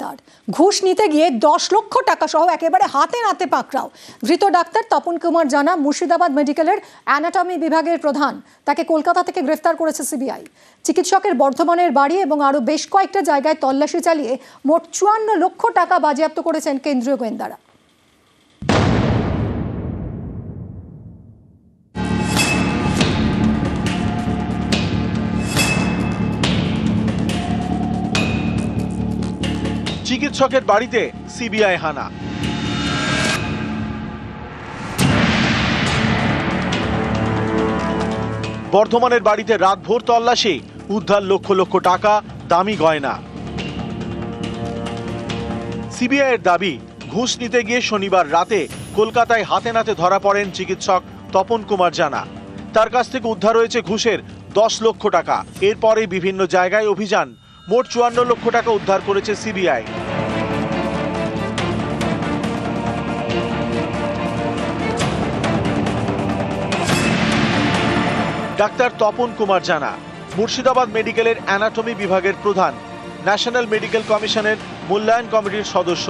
গ্রেফতার। ঘুষ নিতে গিয়ে 10 লক্ষ টাকা সহ একেবারে হাতে নাতে পাকড়াও। ধৃত ডাক্তার তপন কুমার জানা মুর্শিদাবাদ মেডিকেলের অ্যানাটমি বিভাগের প্রধান। তাকে কলকাতা থেকে গ্রেফতার করেছে সিবিআই। চিকিৎসকের বর্ধমানের বাড়ি এবং আরও বেশ কয়েকটা জায়গায় তল্লাশি চালিয়ে মোট 54 লক্ষ টাকা বাজেয়াপ্ত করেছেন কেন্দ্রীয় গোয়েন্দারা। চিকিৎসকের বাড়িতে সিবিআই হানা। বর্ধমানের বাড়িতে রাতভর তল্লাশি, উদ্ধার লক্ষ লক্ষ টাকা, দামি গয়না। সিবিআই এর দাবি, ঘুষ নিতে গিয়ে শনিবার রাতে কলকাতায় হাতে নাতে ধরা পড়েন চিকিৎসক তপন কুমার জানা। তার কাছ থেকে উদ্ধার হয়েছে ঘুষের 10 লক্ষ টাকা। এরপরে বিভিন্ন জায়গায় অভিযান, মোট 54 লক্ষ টাকা উদ্ধার করেছে সিবিআই। ডাক্তার তপন কুমার জানা মুর্শিদাবাদ মেডিকেলের অ্যানাটমি বিভাগের প্রধান, ন্যাশনাল মেডিকেল কমিশনের মূল্যায়ন কমিটির সদস্য।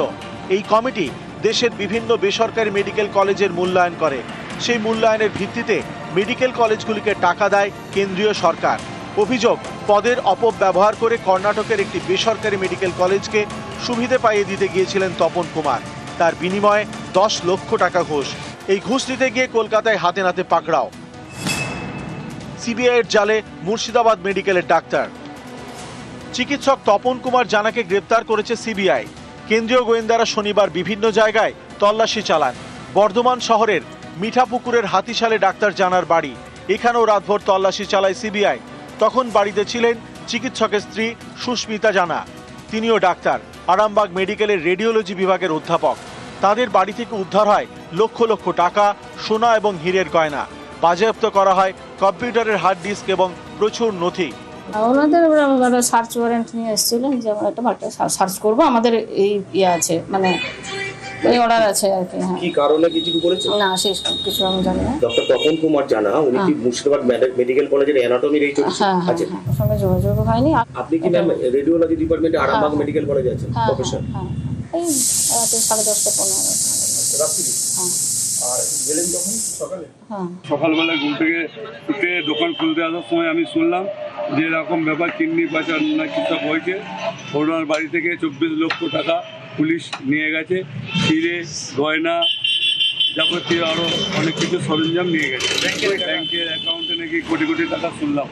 এই কমিটি দেশের বিভিন্ন বেসরকারি মেডিকেল কলেজের মূল্যায়ন করে। সেই মূল্যায়নের ভিত্তিতে মেডিকেল কলেজগুলিকে টাকা দেয় কেন্দ্রীয় সরকার। অভিযোগ, পদের অপব্যবহার করে কর্ণাটকের একটি বেসরকারি মেডিকেল কলেজকে সুবিধে পাইয়ে দিতে গিয়েছিলেন তপন কুমার। তার বিনিময়ে 10 লক্ষ টাকা ঘুষ। এই ঘুষ নিতে গিয়ে কলকাতায় হাতে নাতে পাকড়াও। সিবিআই এর জালে মুর্শিদাবাদ মেডিকেলের ডাক্তার। চিকিৎসক তপন কুমার জানাকে গ্রেপ্তার করেছে সিবিআই। কেন্দ্রীয় গোয়েন্দারা শনিবার বিভিন্ন জায়গায় তল্লাশি চালান। বর্ধমান শহরের মিঠাপুকুরের হাতিশালে ডাক্তার জানার বাড়ি, এখানেও রাতভর তল্লাশি চালায় সিবিআই। তখন বাড়িতে ছিলেন চিকিৎসকের স্ত্রী সুস্মিতা জানা, তিনিও ডাক্তার, আরামবাগ মেডিকেলের রেডিওলজি বিভাগের অধ্যাপক। তাদের বাড়ি থেকে উদ্ধার হয় লক্ষ লক্ষ টাকা, সোনা এবং হীরের গয়না। বাজেয়াপ্ত করা হয় কম্পিউটারের হার্ড ডিস্ক এবং প্রচুর নথি। ওনাদের সার্চ ওয়ারেন্ট নিয়ে এসেছিলেন যে আমরা একটা সার্চ করবো, আমাদের এই ইয়ে আছে, মানে এই অর্ডার আছে আর কি। কি কারণে কিছু করেছে না, সেই কিছু আমি জানি না। ডক্টর তপন কুমার জানা, উনি কি মুর্শিদাবাদ মেডিকেল কলেজের অ্যানাটমির এই আছে? ওর সঙ্গে যোগাযোগ হয়নি। আপনি কি ম্যাম রেডিওলজি ডিপার্টমেন্টে আরামবাগ মেডিকেল কলেজে আছেন প্রফেসর? এই 10:30-15 রাত্রি। আর গেলেন তখন সকালে? সকালবেলা ঘুম থেকে উঠে দোকান খুলতে আসার সময় আমি শুনলাম যে এরকম ব্যাপার, কিডনি পাচার না কিছু হয়েছে। ওনার বাড়ি থেকে 24 লক্ষ টাকা পুলিশ নিয়ে গেছে, হিরে গয়না যাবতীয় আরও অনেক কিছু সরঞ্জাম নিয়ে গেছে। ব্যাংকের অ্যাকাউন্টে নাকি কোটি কোটি টাকা শুনলাম।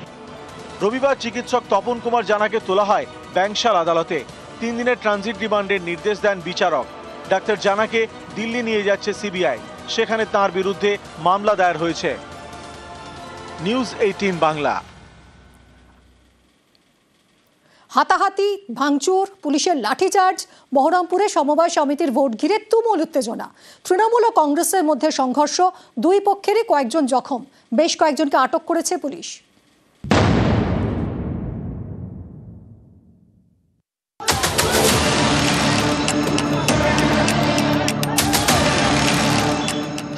রবিবার চিকিৎসক তপন কুমার জানাকে তোলা হয় ব্যাংশাল আদালতে। 3 দিনের ট্রানজিট রিমান্ডের নির্দেশ দেন বিচারক। ডাক্তার জানাকে দিল্লি নিয়ে যাচ্ছে সিবিআই, সেখানে তার বিরুদ্ধে মামলা দায়ের হয়েছে। নিউজ 18 বাংলা। হাতাহাতি, ভাঙচুর, পুলিশের লাঠিচার্জ, বহরমপুরে সমবায় সমিতির ভোট ঘিরে তুমুল উত্তেজনা। তৃণমূল ও কংগ্রেসের মধ্যে সংঘর্ষ, দুই পক্ষেরই কয়েকজন জখম, বেশ কয়েকজনকে আটক করেছে পুলিশ।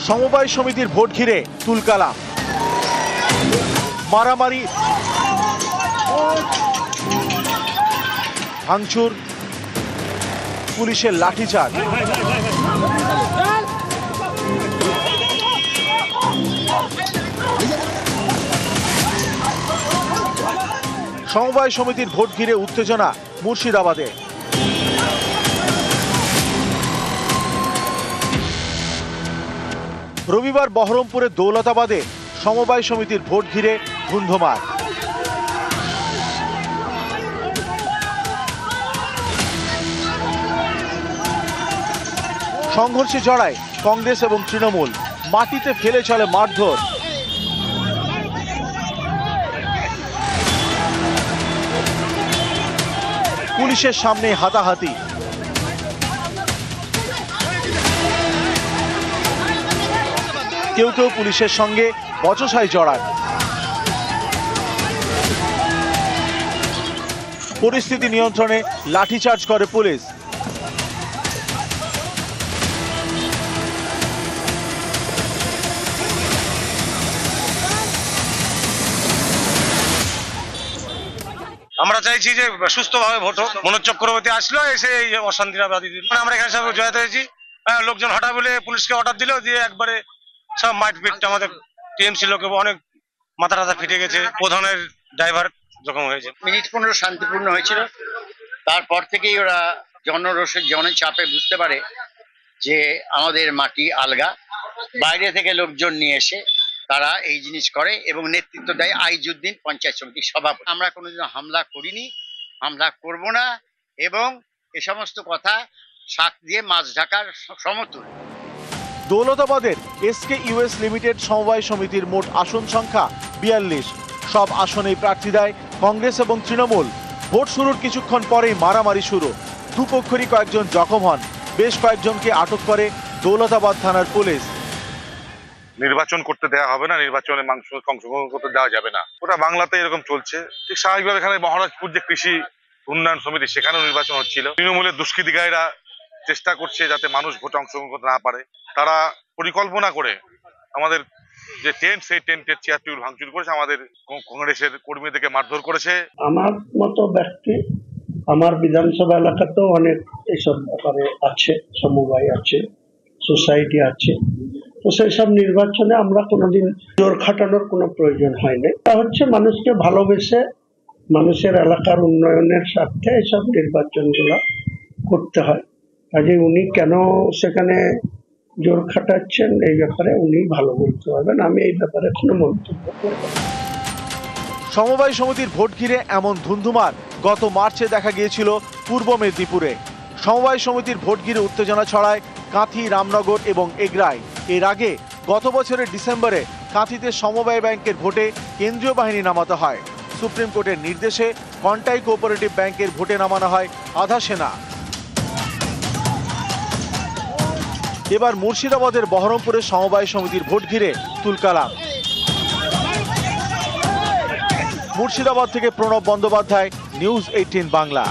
সমবায় সমিতির ভোট ঘিরে তুলকালাম, মারামারি, ভাঙচুর, পুলিশের লাঠিচার্জ। সমবায় সমিতির ভোট ঘিরে উত্তেজনা মুর্শিদাবাদে। রবিবার বহরমপুরের দৌলতাবাদে সমবায় সমিতির ভোট ঘিরে ধুন্ধুমার। সংঘর্ষে জড়ায় কংগ্রেস এবং তৃণমূল, মাটিতে ফেলে চলে মারধর। পুলিশের সামনে হাতাহাতি। কেউ কেউ পুলিশের সঙ্গে বচসায় জড়ান। পরিস্থিতি নিয়ন্ত্রণে লাঠিচার্জ করে পুলিশ। আমরা আমরা চাইছি যে সুস্থভাবে ভোট হোক। মনোজ চক্রবর্তী আসলো, এসে এই অশান্তিটা বাধি দিল। আমরা এখানে সব জয়াত হয়েছি, লোকজন হঠাৎ বলে পুলিশকে অর্ডার দিল, দিয়ে একবারে সব মারপিট। আমাদের টিএমসি লোকে অনেক মাথা টাথা ফেটে গেছে, প্রধানের ড্রাইভার জখম হয়েছে। মিনিট 15 শান্তিপূর্ণ হয়েছিল। তারপর থেকেই ওরা জনরোষের জনচাপে বুঝতে পারে যে আমাদের মাটি আলগা, বাইরে থেকে লোকজন নিয়ে এসে তারা এই জিনিস করে এবং নেতৃত্ব দেয় আইজুদ্দিন পঞ্চায়েত সমিতির সভাপতি। আমরা কোনোদিন হামলা করিনি, হামলা করব না, এবং এ সমস্ত কথা শাক দিয়ে মাছ ঢাকার সমতুল। দৌলতাবাদের এসকে ইউএস লিমিটেড সমবায় সমিতির মোট আসন সংখ্যা 42। সব আসনেই প্রার্থী দেয় কংগ্রেস এবং তৃণমূল। ভোট শুরুর কিছুক্ষণ পরেই মারামারি শুরু। দুপক্ষেরই কয়েকজন জখম হন, বেশ কয়েকজনকে আটক করে দৌলতাবাদ থানার পুলিশ। নির্বাচন করতে দেওয়া হবে না, নির্বাচনে অংশগ্রহণ করতে দেওয়া যাবে না, ওটা বাংলাতে এরকম চলছে। ঠিক স্বাভাবিকভাবে এখানে মহারাজপুর যে কৃষি উন্নয়ন সমিতি, সেখানেও নির্বাচন হচ্ছিল। তৃণমূলের দুষ্কৃতিকারীরা চেষ্টা করছে যাতে মানুষ ভোটে অংশগ্রহণ করতে না পারে। তারা পরিকল্পনা করে আমাদের যে টেন্ট, সেই টেন্টের চেয়ার টেবিল ভাঙচুর করেছে, আমাদের কংগ্রেসের কর্মীদেরকে মারধর করেছে। আমার মতো ব্যক্তি আমার বিধানসভা এলাকাতেও অনেক এইসব ব্যাপারে আছে, সমবায় আছে, সোসাইটি আছে। তো সেই সব নির্বাচনে আমরা কোনোদিন জোর খাটানোর কোনো প্রয়োজন হয়নি। তা হচ্ছে মানুষকে ভালোবেসে মানুষের এলাকার উন্নয়নের স্বার্থে এইসব নির্বাচনগুলো করতে হয়। কাজে উনি কেন সেখানে জোর খাটাচ্ছেন এই ব্যাপারে উনি ভালো বলতে পারবেন, আমি এই ব্যাপারে কোনো মন্তব্য করব না। সমবায় সমিতির ভোট ঘিরে এমন ধুন্ধুমার গত মার্চে দেখা গিয়েছিল পূর্ব মেদিনীপুরে। সমবায় সমিতির ভোট ঘিরে উত্তেজনা ছড়ায় কাঁথি, রামনগর এবং এগরায়। এর আগে গত বছরের ডিসেম্বরে কাঁথিতে সমবায় ব্যাংকের ভোটে কেন্দ্রীয় বাহিনী নামাতে হয়। সুপ্রিম কোর্টের নির্দেশে কন্টাই কোঅপারেটিভ ব্যাংকের ভোটে নামানো হয় আধা সেনা। এবার মুর্শিদাবাদের বহরমপুরের সমবায় সমিতির ভোট ঘিরে তুলকালাম। মুর্শিদাবাদ থেকে প্রণব বন্দ্যোপাধ্যায়, নিউজ 18 বাংলা।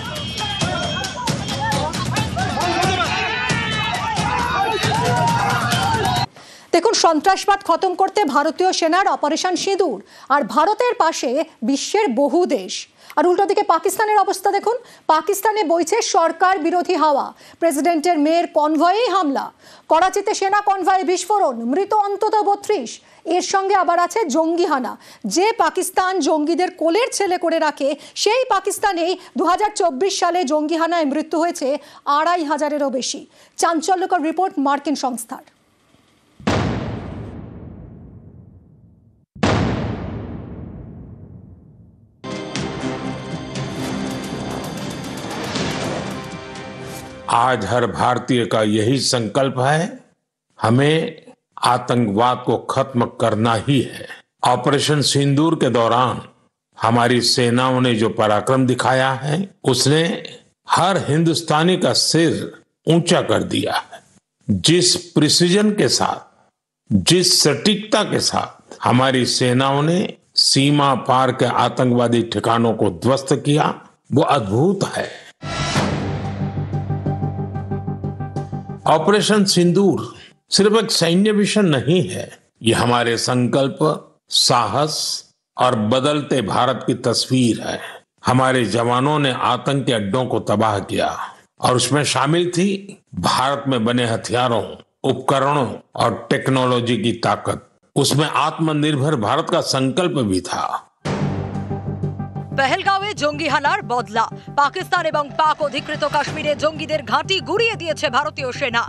দেখুন, সন্ত্রাসবাদ খতম করতে ভারতীয় সেনার অপারেশন সিঁদুর, আর ভারতের পাশে বিশ্বের বহু দেশ। আর উল্টো দিকে পাকিস্তানের অবস্থা দেখুন, পাকিস্তানে বইছে সরকার বিরোধী হাওয়া। প্রেসিডেন্টের মেয়ের কনভয়েই হামলা, করাচিতে সেনা কনভয়ে বিস্ফোরণ, মৃত অন্তত 32। এর সঙ্গে আবার আছে জঙ্গিহানা। যে পাকিস্তান জঙ্গিদের কোলের ছেলে করে রাখে, সেই পাকিস্তানেই 2024 সালে জঙ্গিহানায় মৃত্যু হয়েছে 2500-এরও বেশি। চাঞ্চল্যকর রিপোর্ট মার্কিন সংস্থার। आज हर भारतीय का यही संकल्प है, हमें आतंकवाद को खत्म करना ही है। ऑपरेशन सिंदूर के दौरान हमारी सेनाओं ने जो पराक्रम दिखाया है, उसने हर हिंदुस्तानी का सिर ऊंचा कर दिया है। जिस प्रिसीजन के साथ, जिस सटीकता के साथ हमारी सेनाओं ने सीमा पार के आतंकवादी ठिकानों को ध्वस्त किया, वो अद्भुत है। ऑपरेशन सिंदूर सिर्फ एक सैन्य मिशन नहीं है, ये हमारे संकल्प, साहस और बदलते भारत की तस्वीर है। हमारे जवानों ने आतंकी अड्डों को तबाह किया और उसमें शामिल थी भारत में बने हथियारों, उपकरणों और टेक्नोलॉजी की ताकत। उसमें आत्मनिर्भर भारत का संकल्प भी था। পেহেলগাঁওয়ে জঙ্গি হানার বদলা, পাকিস্তান এবং পাক অধিকৃত কাশ্মীরে জঙ্গিদের ঘাঁটি গুড়িয়ে দিয়েছে ভারতীয় সেনা।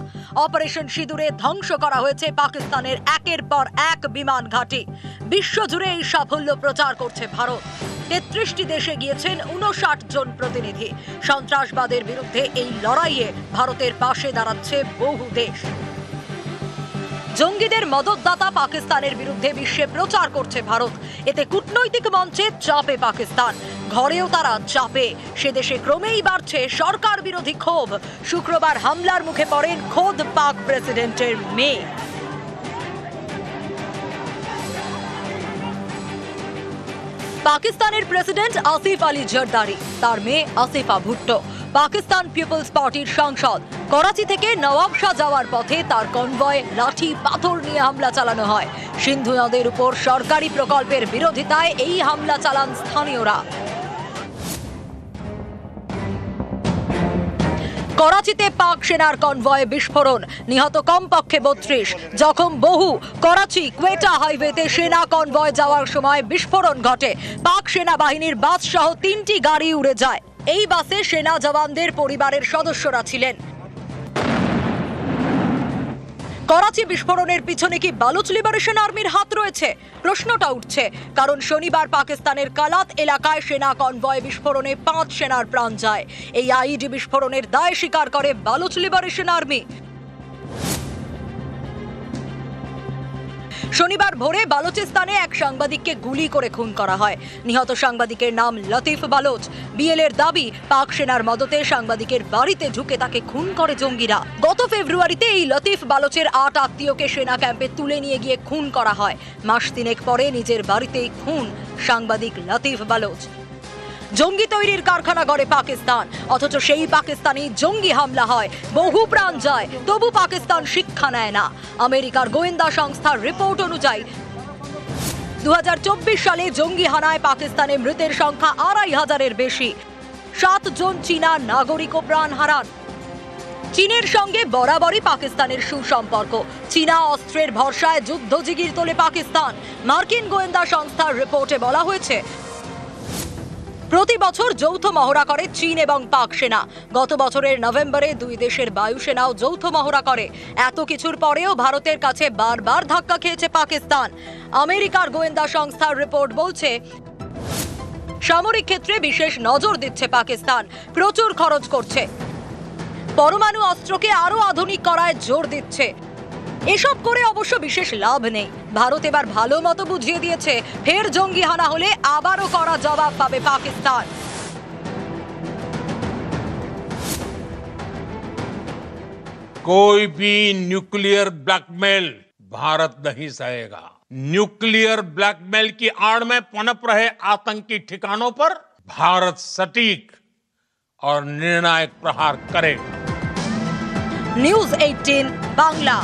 অপারেশন সিঁদুরে ধ্বংস করা হয়েছে পাকিস্তানের একের পর এক বিমান ঘাঁটি। বিশ্বজুড়ে এই সাফল্য প্রচার করছে ভারত। 33টি দেশে গিয়েছেন 59 জন প্রতিনিধি। সন্ত্রাসবাদের বিরুদ্ধে এই লড়াইয়ে ভারতের পাশে দাঁড়াচ্ছে বহু দেশ। জঙ্গিদের মদতদাতা পাকিস্তানের বিরুদ্ধে বিশ্বে প্রচার করছে ভারত। এতে কূটনৈতিক মঞ্চে চাপে পাকিস্তান, ঘরেও তারা চাপে। সে দেশে ক্রমেই বাড়ছে সরকার বিরোধী ক্ষোভ। শুক্রবার হামলার মুখে পড়েন খোদ পাক প্রেসিডেন্টের মেয়ে। পাকিস্তানের প্রেসিডেন্ট আসিফ আলী জরদারি, তার মেয়ে আসিফা ভুট্টো পাকিস্তান পিপলস পার্টির সাংসদ। করাচি থেকে নওয়াবশাহ যাওয়ার পথে তার কনভয়ে লাঠি পাথর নিয়ে হামলা চালানো হয়। সিন্ধু নদের উপর সরকারি প্রকল্পের বিরোধিতায় এই হামলা চালান স্থানীয়রা। করাচিতে পাক সেনার কনভয়ে বিস্ফোরণ, নিহত কমপক্ষে 32, জখম বহু। করাচি কোয়েটা হাইওয়েতে সেনা কনভয় যাওয়ার সময় বিস্ফোরণ ঘটে। পাক সেনাবাহিনীর বাস সহ 3টি গাড়ি উড়ে যায়। এই বাসে সেনা জওয়ানদের পরিবারের সদস্যরা ছিলেন। করাচি বিস্ফোরণের পিছনে কি বালুচ লিবারেশন আর্মির হাত রয়েছে? প্রশ্নটা উঠছে, কারণ শনিবার পাকিস্তানের কালাত এলাকায় সেনা কনভয় বিস্ফোরণে 5 সেনার প্রাণ যায়। এই আইইডি বিস্ফোরণের দায় স্বীকার করে বালুচ লিবারেশন আর্মি। শনিবার ভোরে বালুচিস্তানে এক সাংবাদিককে গুলি করে খুন করা হয়। নিহত সাংবাদিকের নাম লতিফ বালোচ। বিএলএর দাবি, পাক সেনার মদতে সাংবাদিকের বাড়িতে ঢুকে তাকে খুন করে জঙ্গিরা। গত ফেব্রুয়ারিতে এই লতিফ বালোচের 8 আত্মীয়কে সেনা ক্যাম্পে তুলে নিয়ে গিয়ে খুন করা হয়। মাস 3 পরে নিজের বাড়িতেই খুন সাংবাদিক লতিফ বালোচ। জঙ্গি তৈরির কারখানা গড়ে পাকিস্তান, অথচ সেই পাকিস্তানি জঙ্গি হামলা হয়, বহু প্রাণ যায়, তবু পাকিস্তান শিক্ষা নেয় না। আমেরিকার গোয়েন্দা সংস্থার রিপোর্ট অনুযায়ী 2024 সালে জঙ্গি হানায় পাকিস্তানে মৃতের সংখ্যা 2500-এর বেশি। 7 জন চীনা নাগরিকও প্রাণ হারান। চীনের সঙ্গে বরাবরই পাকিস্তানের সুসম্পর্ক। চীনা অস্ত্রের ভরসায় যুদ্ধজিগির তোলে পাকিস্তান। মার্কিন গোয়েন্দা সংস্থার রিপোর্টে বলা হয়েছে, প্রতি বছর যৌথ মহড়া করে চীন এবং পাক সেনা। গত বছরের নভেম্বরে দুই দেশের বায়ুসেনাও যৌথ মহড়া করে। এত কিছুর পরেও ভারতের কাছে বারবার ধাক্কা খেয়েছে পাকিস্তান। আমেরিকার গোয়েন্দা সংস্থার রিপোর্ট বলছে, সামরিক ক্ষেত্রে বিশেষ নজর দিচ্ছে পাকিস্তান, প্রচুর খরচ করছে, পরমাণু অস্ত্রকে আরো আধুনিক করায় জোর দিচ্ছে। এসব করে অবশ্য বিশেষ লাভ নেই। ভারত এবার ভালো মতো বুঝিয়ে দিয়েছে, ফের জঙ্গি হানা হলে আবারও কড়া জবাব পাবে পাকিস্তান। कोई भी न्यूक्लियर ब्लैकमेल भारत नहीं सहेगा। न्यूक्लियर ब्लैकमेल की आड़ में पनप रहे आतंकी ठिकानों पर भारत सटीक और निर्णायक प्रहार करेगा। নিউজ 18 বাংলা।